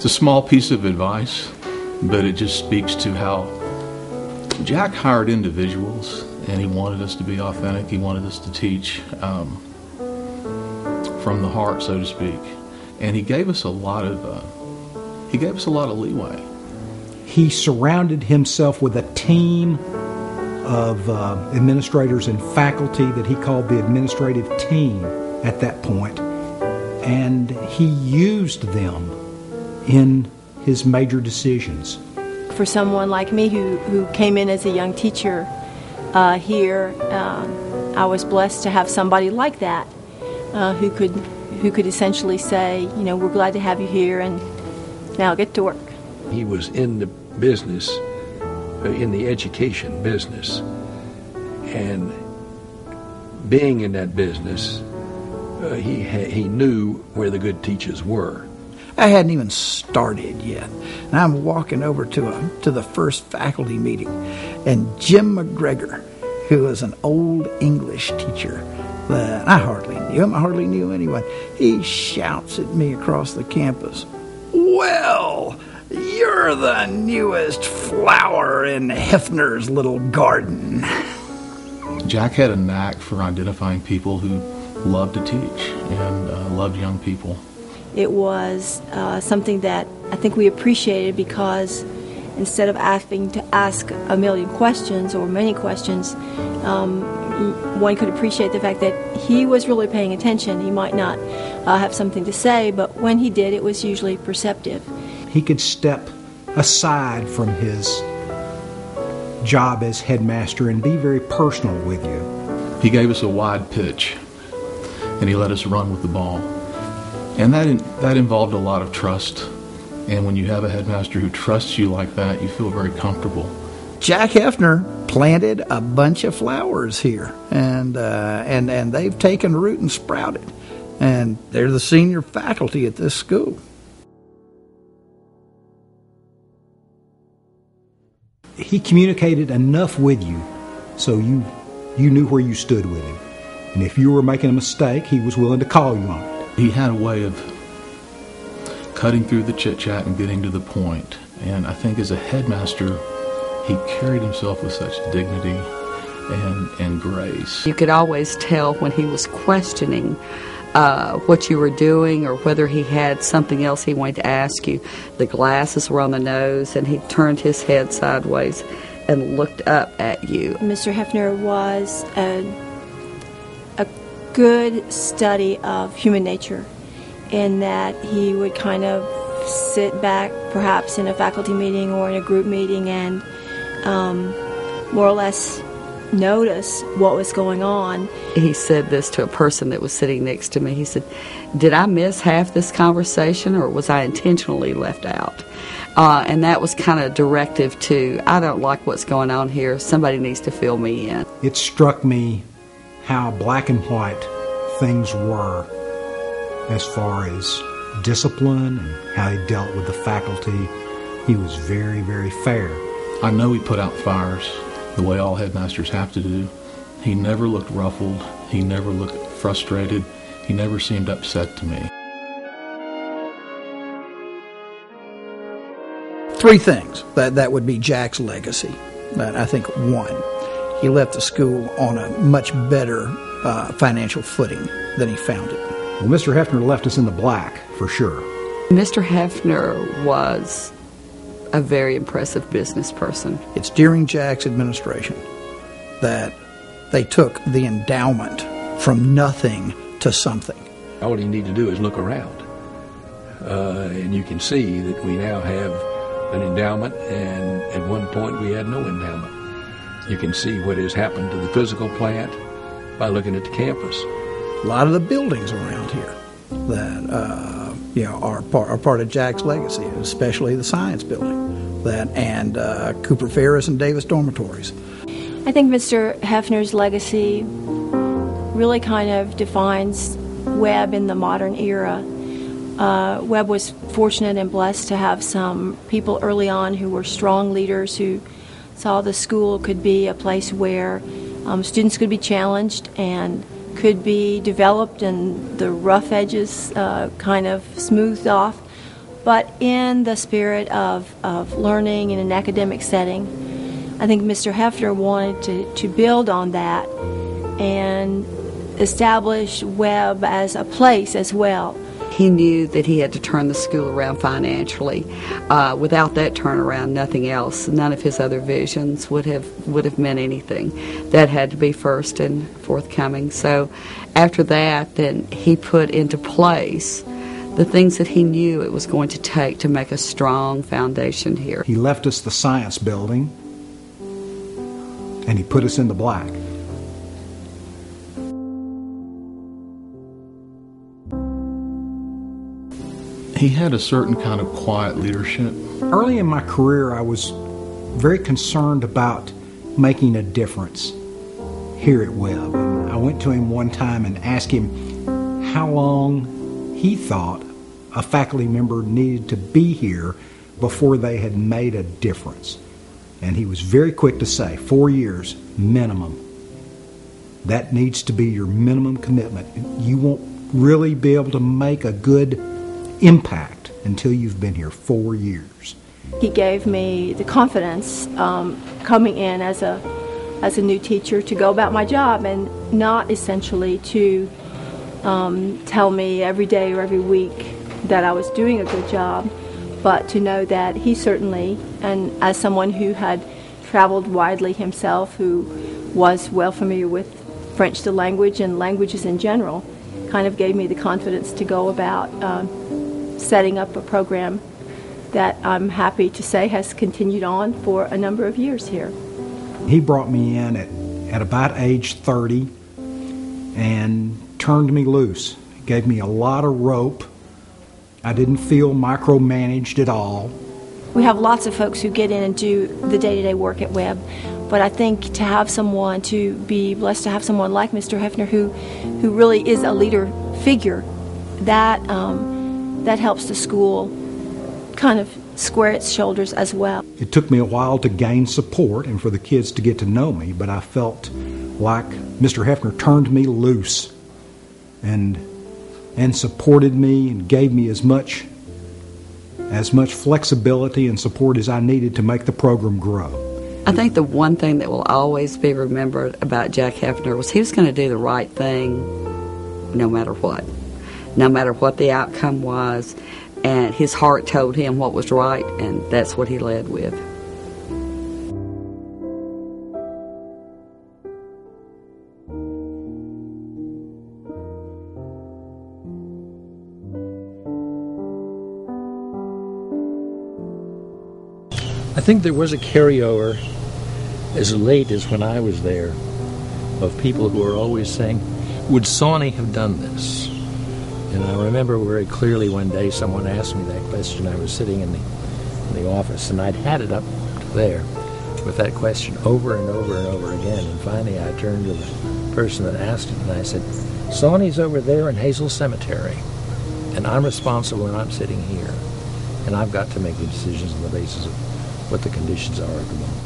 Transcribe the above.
It's a small piece of advice, but it just speaks to how Jack hired individuals, and he wanted us to be authentic. He wanted us to teach from the heart, so to speak, and he gave us a lot of leeway. He surrounded himself with a team of administrators and faculty that he called the administrative team at that point, and he used them in his major decisions. For someone like me who came in as a young teacher here, I was blessed to have somebody like that who could essentially say, we're glad to have you here, and now get to work. He was in the business, in the education business, and being in that business, he knew where the good teachers were. I hadn't even started yet, and I'm walking over to the first faculty meeting, and Jim McGregor, who was an old English teacher that I hardly knew him, I hardly knew anyone, he shouts at me across the campus, "Well, you're the newest flower in Heffner's little garden." Jack had a knack for identifying people who loved to teach and loved young people. It was something that I think we appreciated because instead of having to ask a million questions or many questions, one could appreciate the fact that he was really paying attention. He might not have something to say, but when he did, it was usually perceptive. He could step aside from his job as headmaster and be very personal with you. He gave us a wide pitch, and he let us run with the ball. And that involved a lot of trust. And when you have a headmaster who trusts you like that, you feel very comfortable. Jack Heffner planted a bunch of flowers here, and they've taken root and sprouted. And they're the senior faculty at this school. He communicated enough with you so you knew where you stood with him. And if you were making a mistake, he was willing to call you on it. He had a way of cutting through the chit-chat and getting to the point. And I think as a headmaster, he carried himself with such dignity and grace. You could always tell when he was questioning what you were doing or whether he had something else he wanted to ask you. The glasses were on the nose, and he turned his head sideways and looked up at you. Mr. Heffner was a good study of human nature, in that he would kind of sit back perhaps in a faculty meeting or in a group meeting and more or less notice what was going on. He said this to a person that was sitting next to me. He said, "Did I miss half this conversation, or was I intentionally left out?" And that was kind of directive to, I don't like what's going on here. Somebody needs to fill me in. It struck me how black and white things were as far as discipline and how he dealt with the faculty. He was very, very fair. I know he put out fires the way all headmasters have to do. He never looked ruffled. He never looked frustrated. He never seemed upset to me. Three things that would be Jack's legacy. That I think, one, he left the school on a much better financial footing than he found it. Well, Mr. Heffner left us in the black, for sure. Mr. Heffner was a very impressive business person. It's during Jack's administration that they took the endowment from nothing to something. All you need to do is look around, and you can see that we now have an endowment, and at one point we had no endowment. You can see what has happened to the physical plant by looking at the campus. A lot of the buildings around here that are part of Jack's legacy, especially the science building, and Cooper Ferris and Davis dormitories. I think Mr. Heffner's legacy really kind of defines Webb in the modern era. Webb was fortunate and blessed to have some people early on who were strong leaders who saw the school could be a place where students could be challenged and could be developed and the rough edges kind of smoothed off, But in the spirit of learning in an academic setting, I think Mr. Heffner wanted to build on that and establish Webb as a place as well. He knew that he had to turn the school around financially. Without that turnaround, nothing else, none of his other visions would have meant anything. That had to be first and forthcoming. So after that, then he put into place the things that he knew it was going to take to make a strong foundation here. He left us the science building, and he put us in the black. He had a certain kind of quiet leadership. Early in my career, I was very concerned about making a difference here at Webb. And I went to him one time and asked him how long he thought a faculty member needed to be here before they had made a difference. And he was very quick to say, 4 years minimum. That needs to be your minimum commitment. You won't really be able to make a good impact until you've been here 4 years. He gave me the confidence coming in as a new teacher to go about my job and not essentially to tell me every day or every week that I was doing a good job, but to know that he certainly, and as someone who had traveled widely himself, who was well familiar with French the language and languages in general, kind of gave me the confidence to go about setting up a program that I'm happy to say has continued on for a number of years here. He brought me in at about age 30 and turned me loose. He gave me a lot of rope. I didn't feel micromanaged at all. We have lots of folks who get in and do the day-to-day work at Webb, but I think to have someone, to be blessed to have someone like Mr. Heffner who really is a leader figure, that helps the school kind of square its shoulders as well. It took me a while to gain support and for the kids to get to know me, but I felt like Mr. Heffner turned me loose and supported me and gave me as much flexibility and support as I needed to make the program grow. I think the one thing that will always be remembered about Jack Heffner was he was going to do the right thing no matter what. No matter what the outcome was, and his heart told him what was right, and that's what he led with. I think there was a carryover as late as when I was there of people who were always saying, would Sawney have done this? And I remember very clearly one day someone asked me that question. I was sitting in the office, and I'd had it up to there with that question over and over and over again. And finally I turned to the person that asked it, and I said, Sawney's over there in Hazel Cemetery, and I'm responsible and I'm sitting here. And I've got to make the decisions on the basis of what the conditions are at the moment.